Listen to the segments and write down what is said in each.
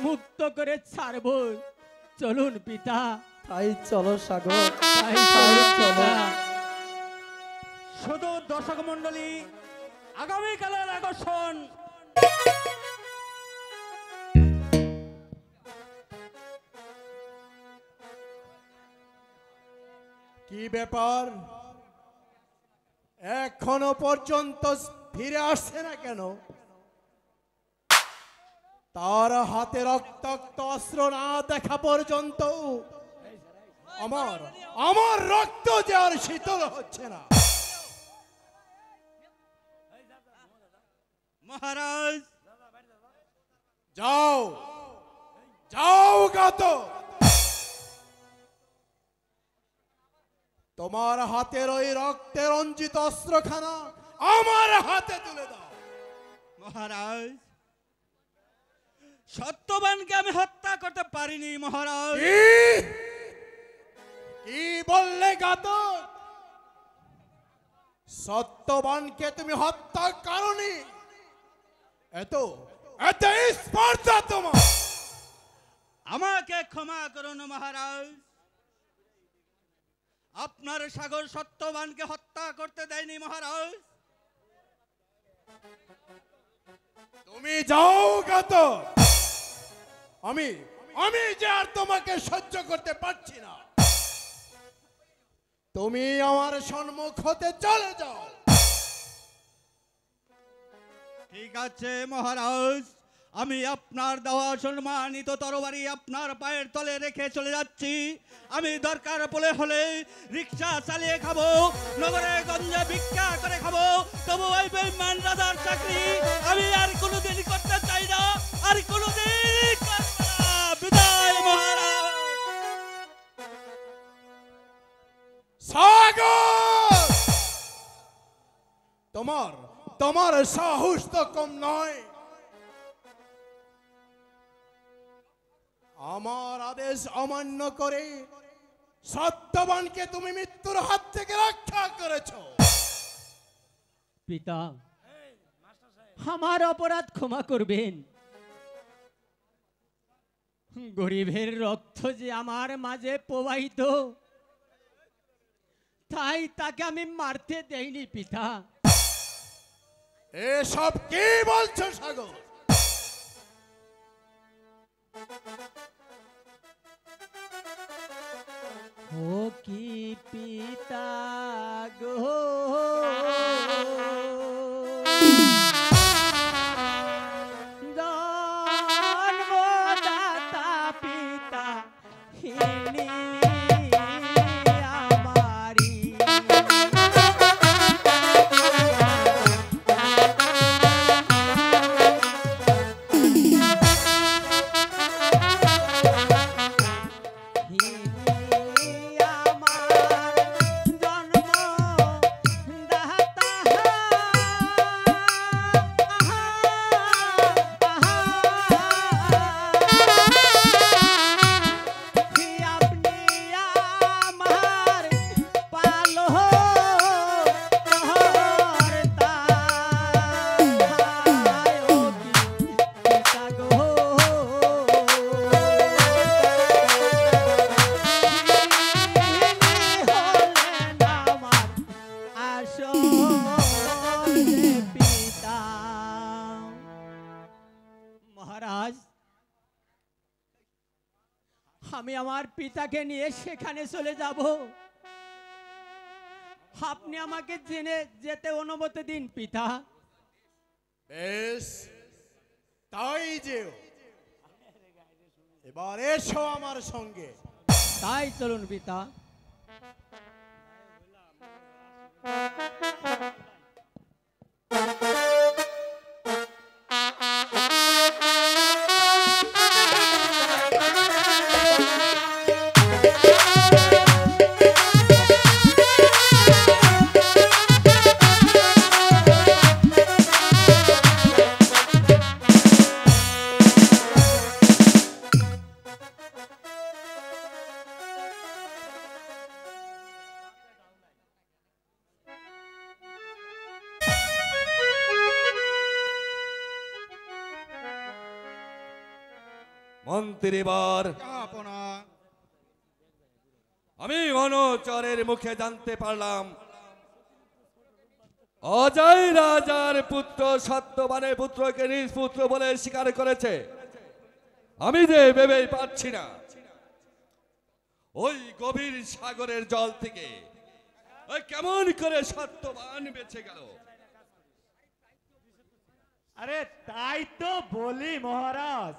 মুক্ত করে ছাড়বো। চলুন পিতা, তাই চলো সাগর, তাই তাই চলুন চলো। পিতা। শুধু দর্শক মন্ডলী, আগামীকালের আকর্ষণ কি ব্যাপার, এখনো পর্যন্ত ফিরে আসছে না কেন? তার হাতে রক্তাক্ত অস্ত্র না দেখা পর্যন্ত আমার আমার রক্ত যে আর শীতল হচ্ছে না। মহারাজ, যাও যাও গাত, তোমার হাতের ওই রক্তে রঞ্জিত অস্ত্রখানা আমার হাতে তুলে দাও। মহারাজ, সত্যবানকে আমি হত্যা করতে পারিনি মহারাজ। কি কি বললে গাতক? সত্যবানকে তুমি হত্যা করনি? এত এত স্পর্ধা তোমার? আমাকে ক্ষমা করুন মহারাজ, আপনার সাগর সত্যবানকে হত্যা করতে দেয়নি মহারাজ। তুমি যাও গাতক, আমি আমি যে আর তোমাকে সহ্য করতে পারছি না। তুমি আমার সম্মুখ হতে চলে যাও। ঠিক আছে মহারাজ, আমি আপনার দেওয়া সম্মানিত তরবারি আপনার পায়ের তলে রেখে চলে যাচ্ছি। আমি দরকার পড়লে হলে রিক্সা চালিয়ে খাবো, নগরে গঞ্জে ভিক্ষা করে খাবো, তবু ওই বেঈমান রাজার চাকরি আমি আর কোনোদিন করতে চাই না, আর কোনোদিন করব না। বিদায় মহারাজ। সাগর, তোমার তোমার সাহস তো কম নয়। আমার আদেশ অমান্য করে সত্যবানকে তুমি মৃত্যুর হাত থেকে রক্ষা করেছো। পিতা, আমার অপরাধ ক্ষমা করবেন। গরিবের রক্ত যে আমার মাঝে প্রবাহিত, তাই তাকে আমি মারতে দেইনি পিতা। এসব কি বলছো সাগর? ও কি পিতা গো, জন্মদাতা পিতা হিনী আমারি। মহারাজ, আমি আমার পিতাকে নিয়ে সেখানে চলে যাব। আপনি আমাকে জেনে যেতে অনুমতি দিন পিতা। বেশ, তাই যেও। এবার এসো আমার সঙ্গে। তাই চলুন পিতা। মন্ত্রীবর, জাহাপনা, আমি অনুচরের মুখে জানতে পারলাম অজয় রাজার পুত্র সত্যবানের পুত্রকে নিজ পুত্র বলে স্বীকার করেছে। আমি যে ভেবেই পাচ্ছি না ওই গভীর সাগরের জল থেকে ওই কেমন করে সত্যবান বেঁচে গেল। আরে তাই তো বলি মহারাজ,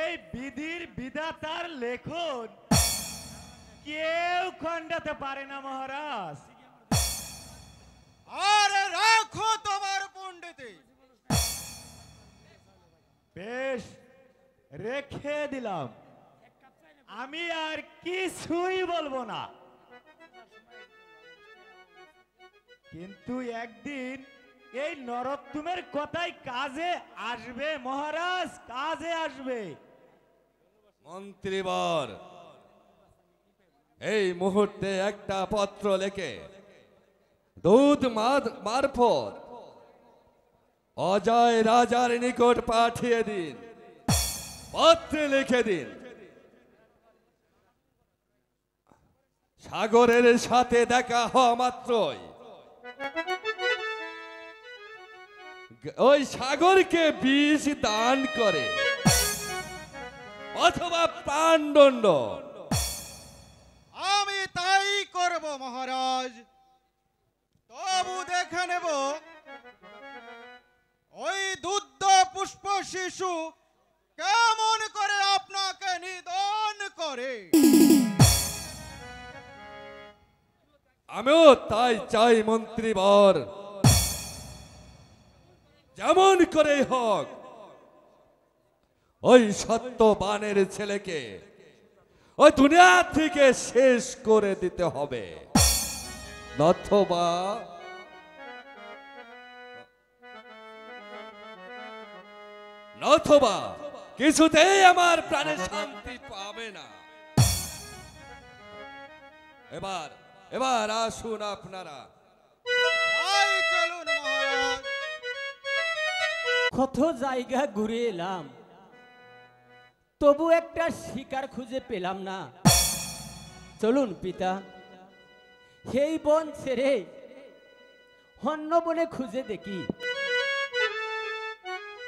এই বিধির বিধাতার লেখন কেউ খণ্ডাতে পারে না মহারাজ। আরে রাখো তোমার পণ্ডিতি। বেশ, রেখে দিলাম, আমি আর কিছুই বলবো না। কিন্তু একদিন এই নরোত্তমের কথাই কাজে আসবে মহারাজ, কাজে আসবে। মন্ত্রীবর, এই মুহূর্তে একটা পত্র লেখে দুধ মারফত অজয় রাজার নিকট পাঠিয়ে দিন। পত্রে লিখে দিন, সাগরের সাথে দেখা হওয়া মাত্রই ওই সাগরকে বিষ দান করে অথবা প্রাণদণ্ড। আমি তাই করব মহারাজ। তবু দেখে নেব ওই দুধ পুষ্প শিশু কেমন করে আপনাকে নিধন করে। আমিও তাই চাই মন্ত্রীবর, যেমন করে হোক ওই সত্যবানের ছেলেকে ওই দুনিয়া থেকে শেষ করে দিতে হবে, নথবা কিছুতেই আমার প্রাণে শান্তি পাবে না। এবার আসুন আপনারা। তাই চলুন মহারাজ। কত জায়গা ঘুরে এলাম, তবু একটা শিকার খুঁজে পেলাম না। চলুন পিতা, সেই বন ছেড়ে অন্য বনে খুঁজে দেখি।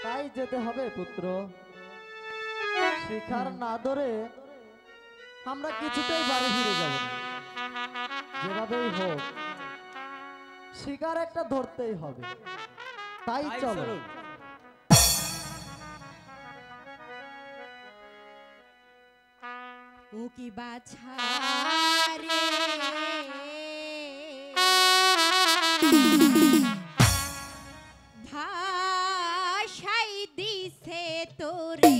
তাই যেতে হবে পুত্র। শিকার না ধরে আমরা কিছুতেই বাড়ি ফিরে যাব না। যেভাবেই হোক শিকার একটা ধরতেই হবে। তাই তাই চলো। চলুন। ও কি বাছা রে, ভাষাই দিছে তোরে